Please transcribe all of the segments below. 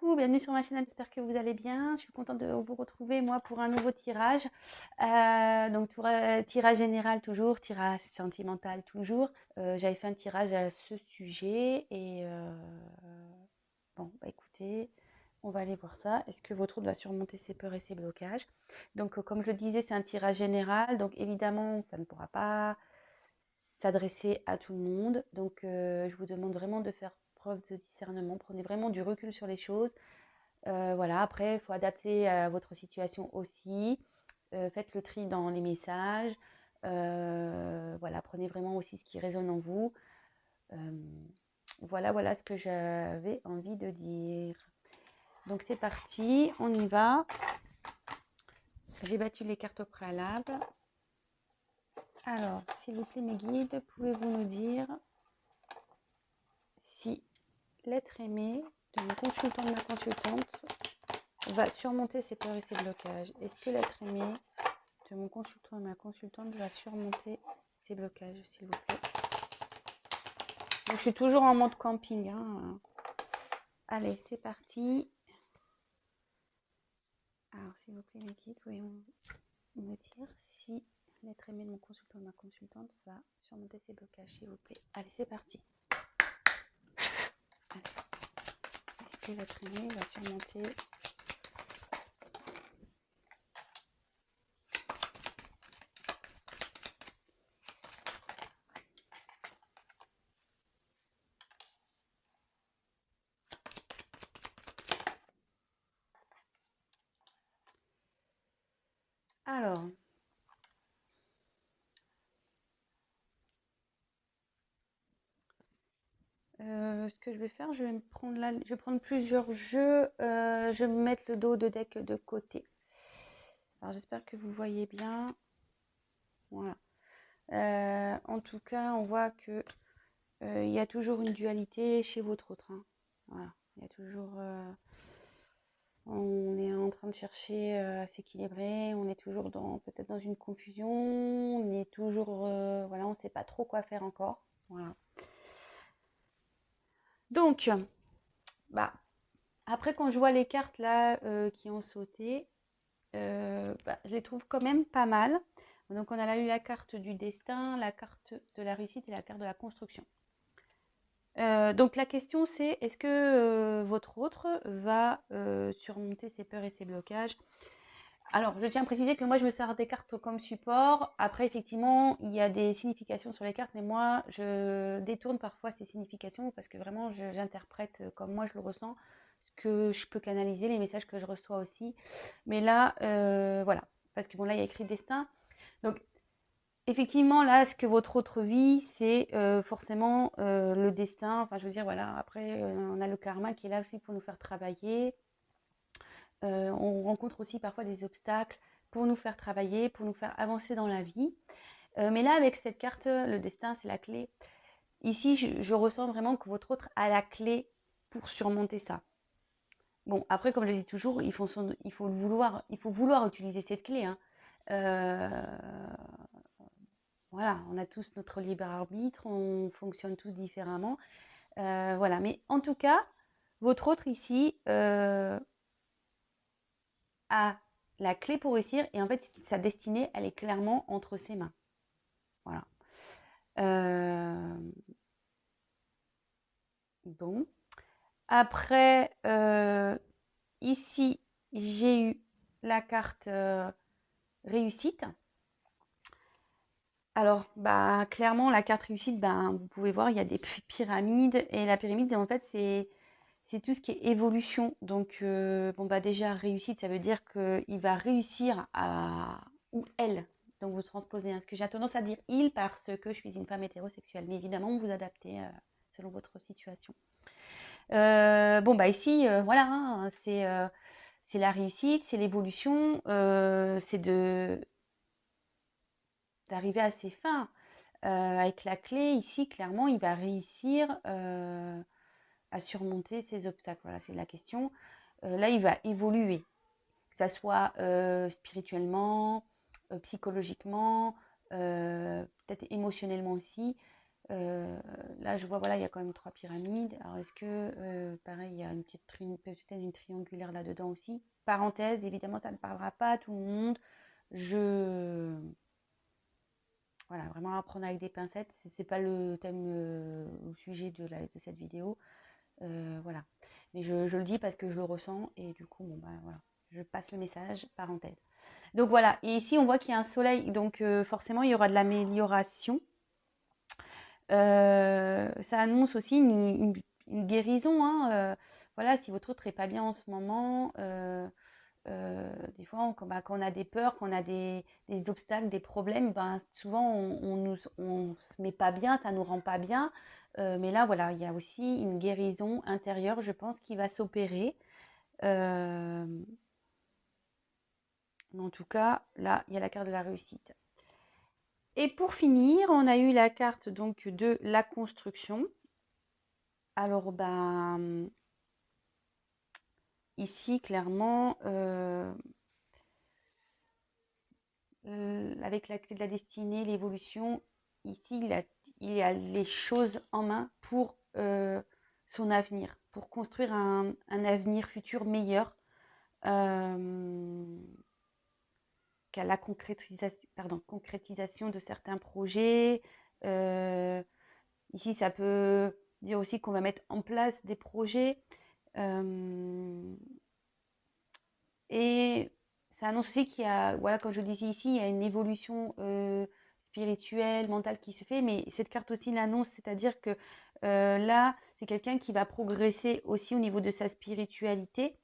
Coucou, bienvenue sur ma chaîne, j'espère que vous allez bien. Je suis contente de vous retrouver moi pour un nouveau tirage. Tirage général toujours, tirage sentimental toujours. J'avais fait un tirage à ce sujet et bon, bah écoutez, on va aller voir ça. Est-ce que votre autre va surmonter ses peurs et ses blocages? Donc comme je le disais, c'est un tirage général, donc évidemment ça ne pourra pas s'adresser à tout le monde. Donc je vous demande vraiment de faire preuve de discernement, prenez vraiment du recul sur les choses. Voilà, après, il faut adapter à votre situation aussi. Faites le tri dans les messages. Voilà, prenez vraiment aussi ce qui résonne en vous. Voilà ce que j'avais envie de dire. Donc c'est parti, on y va. J'ai battu les cartes au préalable. Alors, s'il vous plaît, mes guides, pouvez-vous nous dire si l'être aimé de mon consultant, de ma consultante, va surmonter ses peurs et ses blocages? Est-ce que l'être aimé de mon consultant et ma consultante va surmonter ces blocages, s'il vous plaît? Donc, je suis toujours en mode camping, hein. Allez, c'est parti. Alors, s'il vous plaît, mes guides, pouvez-vous me dire si l'être aimé de mon consultant et ma consultante va surmonter ces blocages, s'il vous plaît? Allez, c'est parti. Allez. Est-ce que l'être aimé va surmonter... Alors, ce que je vais faire, je vais me prendre là, je vais prendre plusieurs jeux. Je vais me mettre le dos de deck de côté. Alors, j'espère que vous voyez bien. Voilà. En tout cas, on voit que il y a toujours une dualité chez votre autre, hein. Voilà. Il y a toujours... on est en train de chercher à s'équilibrer. On est toujours peut-être dans une confusion. On est toujours... voilà, on ne sait pas trop quoi faire encore. Voilà. Donc, bah, après, quand je vois les cartes là qui ont sauté, je les trouve quand même pas mal. Donc, on a eu la carte du destin, la carte de la réussite et la carte de la construction. Donc la question c'est, est-ce que votre autre va surmonter ses peurs et ses blocages? Alors, je tiens à préciser que moi, je me sers des cartes comme support. Après, effectivement, il y a des significations sur les cartes, mais moi, je détourne parfois ces significations parce que vraiment, j'interprète comme moi je le ressens, ce que je peux canaliser, les messages que je reçois aussi. Mais là, voilà, parce que bon, là, il y a écrit destin. Donc, effectivement, là, ce que votre autre vie, c'est forcément le destin. Enfin, je veux dire, voilà, après, on a le karma qui est là aussi pour nous faire travailler. On rencontre aussi parfois des obstacles pour nous faire travailler, pour nous faire avancer dans la vie. Mais là, avec cette carte, le destin, c'est la clé. Ici, je ressens vraiment que votre autre a la clé pour surmonter ça. Bon, après, comme je le dis toujours, il faut vouloir utiliser cette clé, hein. Voilà, on a tous notre libre arbitre, on fonctionne tous différemment. Voilà, mais en tout cas, votre autre ici a la clé pour réussir et en fait, sa destinée, elle est clairement entre ses mains. Voilà. Bon. Après, ici, j'ai eu la carte réussite. Alors, bah, clairement, la carte réussite, ben, vous pouvez voir, il y a des pyramides. Et la pyramide, en fait, c'est tout ce qui est évolution. Donc, bon, bah, déjà, réussite, ça veut dire qu'il va réussir à... ou elle. Donc, vous transposez, hein. Ce que j'ai tendance à dire il parce que je suis une femme hétérosexuelle. Mais évidemment, vous adaptez selon votre situation. Bon, bah, ici, voilà, hein, c'est la réussite, c'est l'évolution, c'est d'arriver à ses fins. Avec la clé, ici, clairement, il va réussir à surmonter ces obstacles. Voilà, c'est la question. Là, il va évoluer, que ça soit psychologiquement, psychologiquement, peut-être émotionnellement aussi. Là, je vois, voilà, il y a quand même 3 pyramides. Alors, est-ce que, pareil, il y a une petite peut-être une triangulaire là-dedans aussi. Parenthèse, évidemment, ça ne parlera pas à tout le monde. Voilà, vraiment à prendre avec des pincettes. Ce n'est pas le thème, le sujet de cette vidéo. Voilà. Mais je le dis parce que je le ressens et du coup, bon, bah, voilà. Je passe le message, parenthèse. Donc voilà, et ici on voit qu'il y a un soleil, donc forcément il y aura de l'amélioration. Ça annonce aussi une guérison, hein, voilà, si votre autre n'est pas bien en ce moment, des fois, quand on a des peurs, quand on a des obstacles, des problèmes, ben, souvent on se met pas bien, ça nous rend pas bien. Mais là, voilà, il y a aussi une guérison intérieure, je pense, qui va s'opérer. Mais en tout cas, là, il y a la carte de la réussite. Et pour finir, on a eu la carte donc de la construction. Alors, ben, ici, clairement, avec la clé de la destinée, l'évolution, ici, il y a les choses en main pour son avenir, pour construire un avenir futur meilleur. Qu'à la concrétisation de certains projets. Ici, ça peut dire aussi qu'on va mettre en place des projets. Et ça annonce aussi qu'il y a, voilà, comme je disais ici, il y a une évolution spirituelle, mentale qui se fait. Mais cette carte aussi l'annonce, c'est-à-dire que là, c'est quelqu'un qui va progresser aussi au niveau de sa spiritualité.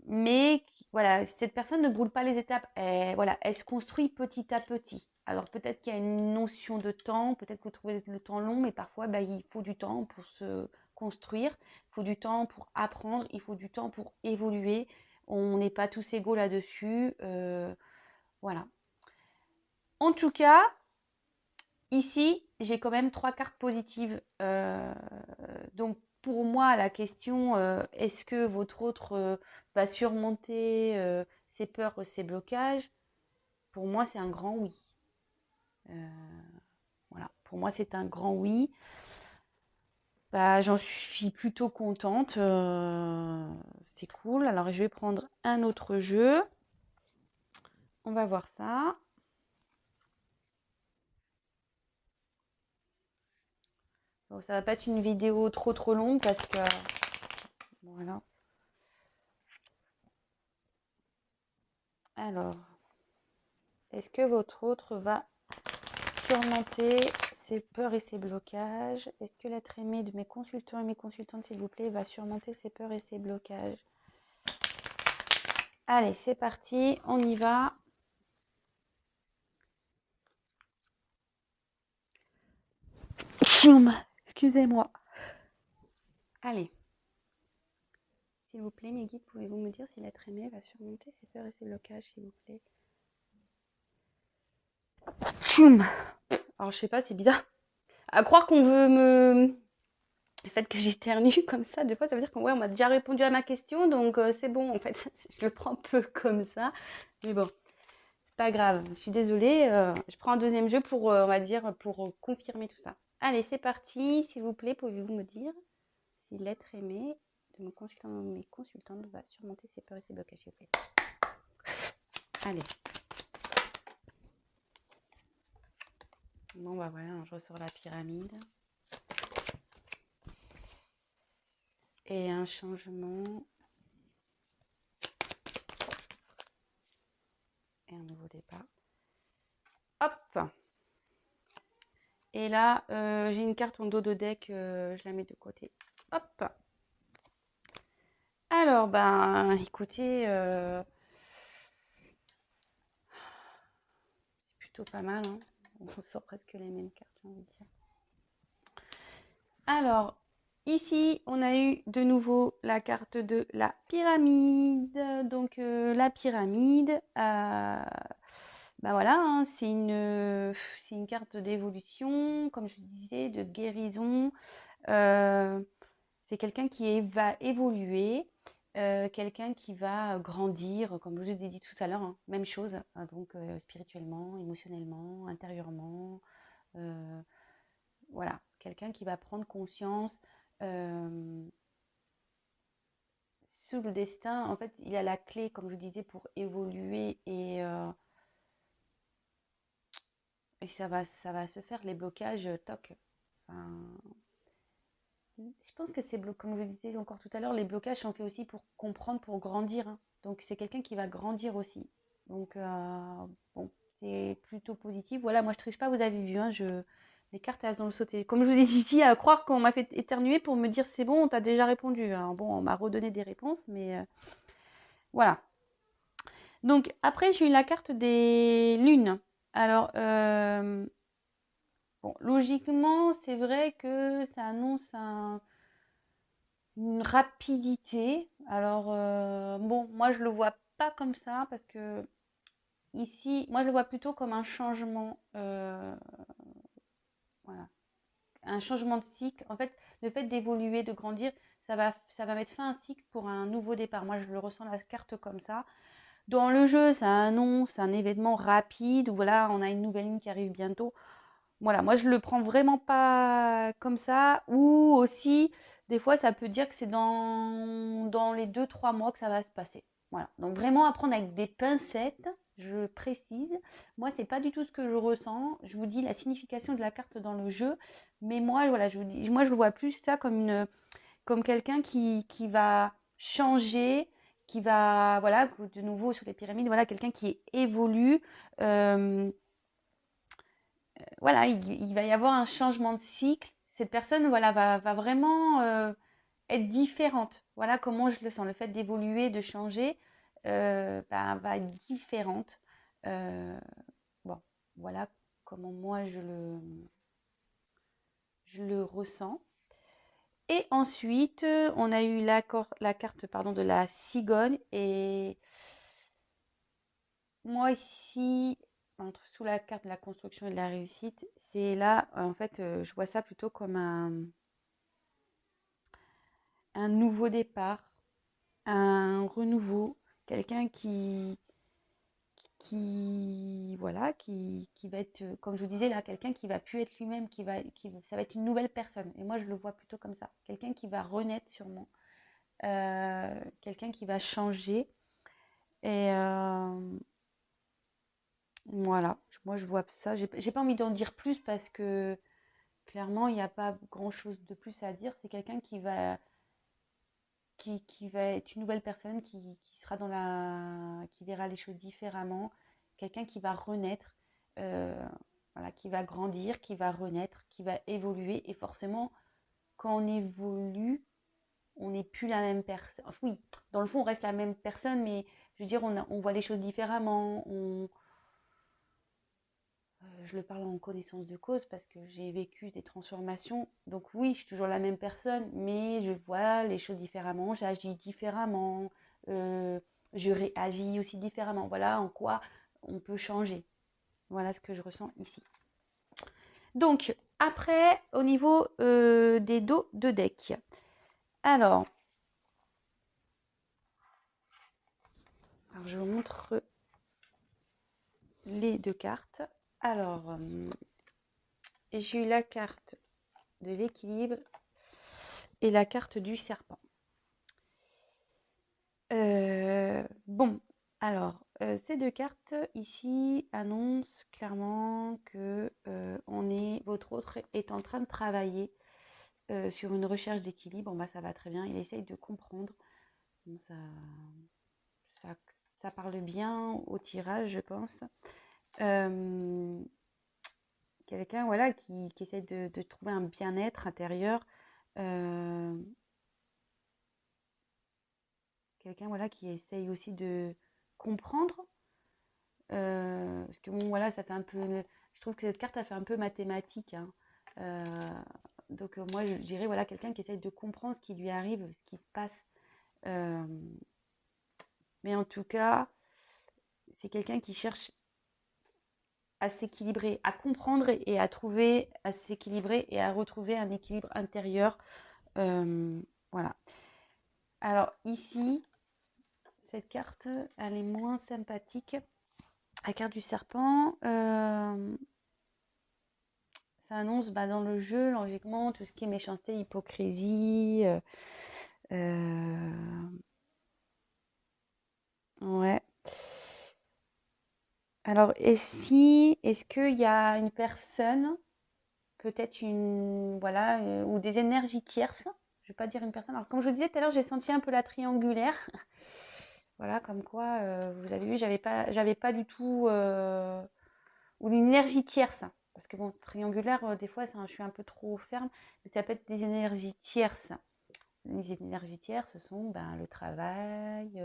Mais voilà, cette personne ne brûle pas les étapes. Voilà, elle se construit petit à petit. Alors peut-être qu'il y a une notion de temps, peut-être que vous trouvez le temps long, mais parfois bah, il faut du temps pour se construire, il faut du temps pour apprendre, il faut du temps pour évoluer. On n'est pas tous égaux là-dessus. Voilà. En tout cas, ici, j'ai quand même 3 cartes positives. Donc, pour moi, la question, est-ce que votre autre va surmonter ses peurs, ses blocages? Pour moi, c'est un grand oui. Voilà, pour moi, c'est un grand oui. Bah, j'en suis plutôt contente. C'est cool. Alors, je vais prendre un autre jeu. On va voir ça. Bon, ça va pas être une vidéo trop longue parce que voilà. Alors, est-ce que votre autre va surmonter ses peurs et ses blocages? Est-ce que l'être aimé de mes consultants et mes consultantes, s'il vous plaît, va surmonter ses peurs et ses blocages? Allez, c'est parti, on y va. Excusez-moi. Allez. S'il vous plaît, mes guides, pouvez-vous me dire si l'être aimé va surmonter ses peurs et ses blocages, s'il vous plaît? Alors, je sais pas, c'est bizarre. À croire qu'on veut me... Le fait que j'éternue comme ça, des fois, ça veut dire qu'on on m'a déjà répondu à ma question, donc c'est bon, en fait. Je le prends un peu comme ça. Mais bon, c'est pas grave. Je suis désolée. Je prends un deuxième jeu pour, on va dire, pour confirmer tout ça. Allez, c'est parti. S'il vous plaît, pouvez-vous me dire si l'être aimé de mon consultant ou mes consultantes va surmonter ses peurs et ses blocages, s'il vous plaît. Allez. Bon, bah voilà, je ressors la pyramide. Et un changement. Et un nouveau départ. Hop! Et là, j'ai une carte en dos de deck, je la mets de côté. Hop! Alors, ben, écoutez, c'est plutôt pas mal, hein. On sort presque les mêmes cartes, j'ai envie de dire. Alors, ici, on a eu de nouveau la carte de la pyramide. Donc, la pyramide, bah voilà, hein, c'est une carte d'évolution, comme je disais, de guérison. C'est quelqu'un qui va évoluer, quelqu'un qui va grandir, comme je vous ai dit tout à l'heure, hein, même chose, hein, donc spirituellement, émotionnellement, intérieurement. voilà, quelqu'un qui va prendre conscience sous le destin. En fait, il a la clé, comme je disais, pour évoluer et ça va se faire. Les blocages, toc. Enfin, je pense que comme je vous disais encore tout à l'heure, les blocages sont faits aussi pour comprendre, pour grandir, hein. Donc, c'est quelqu'un qui va grandir aussi. Donc, bon, c'est plutôt positif. Voilà, moi, je triche pas, vous avez vu, hein, les cartes, elles ont sauté. Comme je vous ai dit ici, à croire qu'on m'a fait éternuer pour me dire c'est bon, on t'a déjà répondu. Alors, bon, on m'a redonné des réponses, mais voilà. Donc, après, j'ai eu la carte des lunes. Alors, bon, logiquement, c'est vrai que ça annonce une rapidité. Alors, bon, moi, je le vois pas comme ça parce que ici, moi, je le vois plutôt comme un changement. Voilà, un changement de cycle. En fait, le fait d'évoluer, de grandir, ça va mettre fin à un cycle pour un nouveau départ. Moi, je le ressens la carte comme ça. Dans le jeu, ça annonce un événement rapide où voilà, on a une nouvelle ligne qui arrive bientôt. Voilà, moi je le prends vraiment pas comme ça. Ou aussi, des fois, ça peut dire que c'est dans les 2 3 mois que ça va se passer. Voilà, donc vraiment apprendre avec des pincettes, je précise. Moi, c'est pas du tout ce que je ressens. Je vous dis la signification de la carte dans le jeu, mais moi, voilà, je vous dis, moi je le vois plus ça comme quelqu'un qui va changer, qui va, voilà, de nouveau sur les pyramides, voilà, quelqu'un qui évolue. Euh, voilà, il va y avoir un changement de cycle. Cette personne, voilà, va vraiment être différente. Voilà comment je le sens. Le fait d'évoluer, de changer, va être différente. Euh, bon, voilà comment moi je le ressens. Et ensuite, on a eu la carte pardon, de la cigogne. Et moi ici, sous la carte de la construction et de la réussite, c'est là, en fait, je vois ça plutôt comme un nouveau départ, un renouveau, quelqu'un voilà, qui va être, comme je vous disais là, quelqu'un qui va plus être lui-même, ça va être une nouvelle personne. Et moi, je le vois plutôt comme ça. Quelqu'un qui va renaître sûrement. Quelqu'un qui va changer. Et voilà, moi je vois ça. J'ai pas envie d'en dire plus parce que clairement, il n'y a pas grand-chose de plus à dire. C'est quelqu'un qui va être une nouvelle personne, qui sera qui verra les choses différemment. Quelqu'un qui va renaître, euh, voilà, qui va grandir, qui va renaître, qui va évoluer. Et forcément, quand on évolue, on n'est plus la même personne. Enfin, oui, dans le fond, on reste la même personne, mais je veux dire, on voit les choses différemment. Je le parle en connaissance de cause parce que j'ai vécu des transformations. Donc oui, je suis toujours la même personne, mais je vois les choses différemment, j'agis différemment, euh, je réagis aussi différemment. Voilà en quoi on peut changer. Voilà ce que je ressens ici. Donc, après, au niveau des dos de deck. Alors, je vous montre les deux cartes. Alors, j'ai eu la carte de l'équilibre et la carte du serpent. Bon, alors, ces deux cartes ici annoncent clairement que votre autre est en train de travailler sur une recherche d'équilibre. Bon, bah, ça va très bien. Il essaye de comprendre. Bon, ça, ça parle bien au tirage, je pense. Quelqu'un voilà, qui essaie de trouver un bien-être intérieur. Euh, Quelqu'un voilà, qui essaye aussi de comprendre. Parce que bon, voilà, ça fait un peu. Je trouve que cette carte a fait un peu mathématique, hein. Donc moi, je dirais voilà, quelqu'un qui essaye de comprendre ce qui lui arrive, ce qui se passe. Euh, mais en tout cas, c'est quelqu'un qui cherche à s'équilibrer, à comprendre et à trouver, à s'équilibrer et à retrouver un équilibre intérieur. Euh, voilà. Alors ici, cette carte, elle est moins sympathique. La carte du serpent, ça ça annonce dans le jeu, logiquement, tout ce qui est méchanceté, hypocrisie. Ouais. Alors, est-ce qu'il y a une personne, peut-être voilà, ou des énergies tierces, je vais pas dire une personne. Alors, comme je vous disais tout à l'heure, j'ai senti un peu la triangulaire. Voilà, comme quoi, vous avez vu, j'avais pas du tout, ou une énergie tierce. Parce que bon, triangulaire, des fois, je suis un peu trop ferme, mais ça peut être des énergies tierces. Les énergies tierces, ce sont le travail,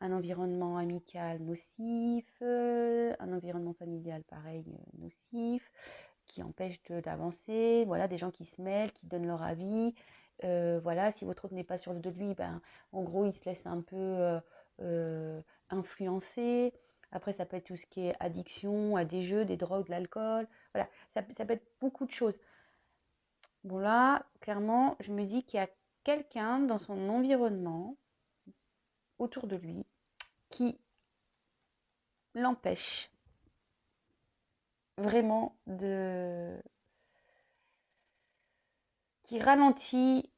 un environnement amical nocif, un environnement familial pareil nocif, qui empêche d'avancer. Voilà, des gens qui se mêlent, qui donnent leur avis. Voilà, si votre autre n'est pas sûr de lui, en gros, il se laisse un peu influencer. Après, ça peut être tout ce qui est addiction à des jeux, des drogues, de l'alcool. Voilà, ça peut être beaucoup de choses. Bon là, clairement, je me dis qu'il y a quelqu'un dans son environnement, autour de lui, qui l'empêche vraiment qui ralentit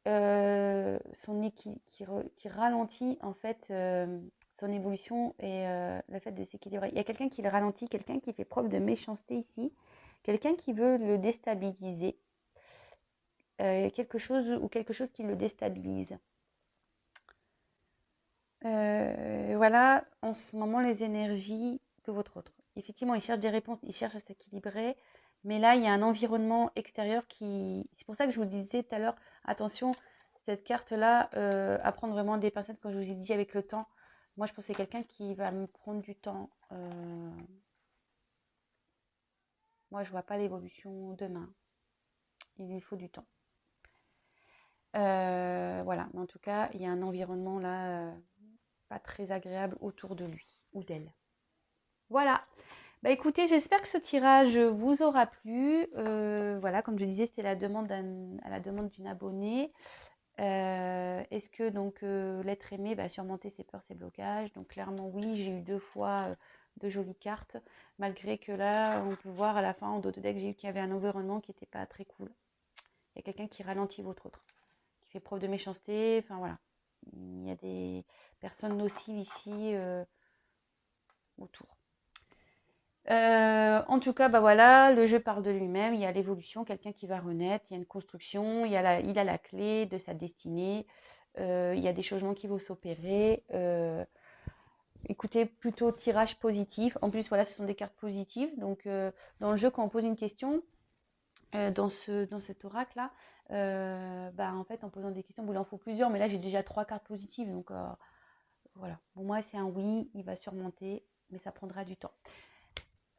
qui ralentit en fait son évolution et le fait de s'équilibrer. Il y a quelqu'un qui le ralentit, quelqu'un qui fait preuve de méchanceté ici, quelqu'un qui veut le déstabiliser, quelque chose qui le déstabilise. Voilà, en ce moment, les énergies de votre autre. Effectivement, il cherche des réponses, il cherche à s'équilibrer, mais là, il y a un environnement extérieur qui... C'est pour ça que je vous disais tout à l'heure, attention, cette carte-là, à prendre vraiment des pincettes, quand je vous ai dit avec le temps. Moi, je pense que c'est quelqu'un qui va me prendre du temps. Moi, je vois pas l'évolution demain. Il lui faut du temps. Voilà, mais en tout cas, il y a un environnement là pas très agréable autour de lui ou d'elle. Voilà. Écoutez, j'espère que ce tirage vous aura plu. Voilà, comme je disais, c'était à la demande d'une abonnée. Est-ce que donc l'être aimé va surmonter ses peurs, ses blocages? Donc clairement oui, j'ai eu 2 fois de jolies cartes, malgré que là, on peut voir à la fin, en dos de deck, j'ai eu qu'il y avait un environnement qui n'était pas très cool. Il y a quelqu'un qui ralentit votre autre, qui fait preuve de méchanceté, enfin voilà. Il y a des personnes nocives ici autour. En tout cas, voilà, le jeu parle de lui-même, il y a l'évolution, quelqu'un qui va renaître, il y a une construction, il a la clé de sa destinée, il y a des changements qui vont s'opérer. Écoutez, plutôt tirage positif. En plus, voilà, ce sont des cartes positives. Donc, dans le jeu, quand on pose une question, dans cet oracle-là, en fait, en posant des questions, il en faut plusieurs, mais là, j'ai déjà 3 cartes positives. Donc, voilà. Pour moi, c'est un oui, il va surmonter, mais ça prendra du temps.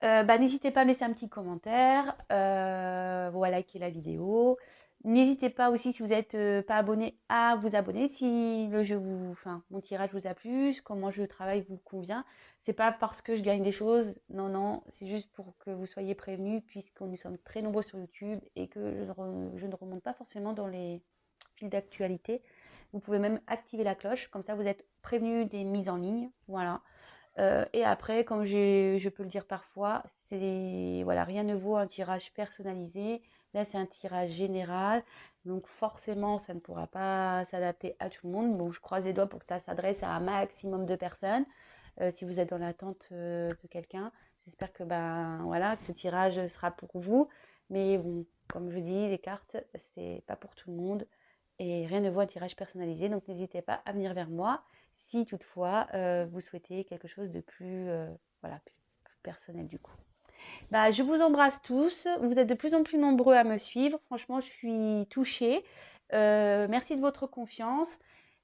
N'hésitez pas à laisser un petit commentaire, liker la vidéo. N'hésitez pas aussi, si vous n'êtes pas abonné, à vous abonner si mon tirage vous a plu, comment je travaille vous convient. C'est pas parce que je gagne des choses, non, c'est juste pour que vous soyez prévenus, puisque nous sommes très nombreux sur YouTube et que je ne remonte pas forcément dans les fils d'actualité. Vous pouvez même activer la cloche, comme ça vous êtes prévenus des mises en ligne, voilà. Et après, comme je peux le dire parfois, rien ne vaut un tirage personnalisé. Là, c'est un tirage général, donc forcément, ça ne pourra pas s'adapter à tout le monde. Bon, je croise les doigts pour que ça s'adresse à un maximum de personnes. Si vous êtes dans l'attente de quelqu'un, j'espère que que ce tirage sera pour vous. Mais bon, comme je dis, les cartes, c'est pas pour tout le monde et rien ne vaut un tirage personnalisé. Donc n'hésitez pas à venir vers moi si toutefois vous souhaitez quelque chose de plus personnel du coup. Je vous embrasse tous. Vous êtes de plus en plus nombreux à me suivre. Franchement, je suis touchée. Merci de votre confiance.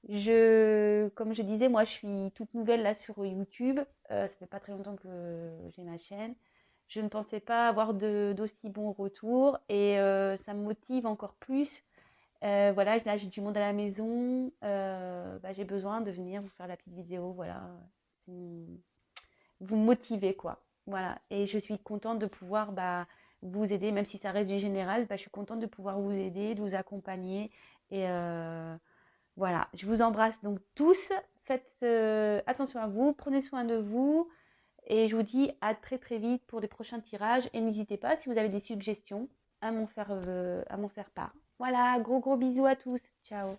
Comme je disais, moi, je suis toute nouvelle là sur YouTube. Ça fait pas très longtemps que j'ai ma chaîne. Je ne pensais pas avoir d'aussi bons retours et ça me motive encore plus. Voilà, là j'ai du monde à la maison, j'ai besoin de venir vous faire la petite vidéo, voilà, vous motiver quoi. Voilà, et je suis contente de pouvoir vous aider, même si ça reste du général, je suis contente de pouvoir vous aider, de vous accompagner. Et voilà, je vous embrasse donc tous, faites attention à vous, prenez soin de vous. Et je vous dis à très très vite pour les prochains tirages. Et n'hésitez pas, si vous avez des suggestions, à m'en faire part. Voilà, gros bisous à tous. Ciao.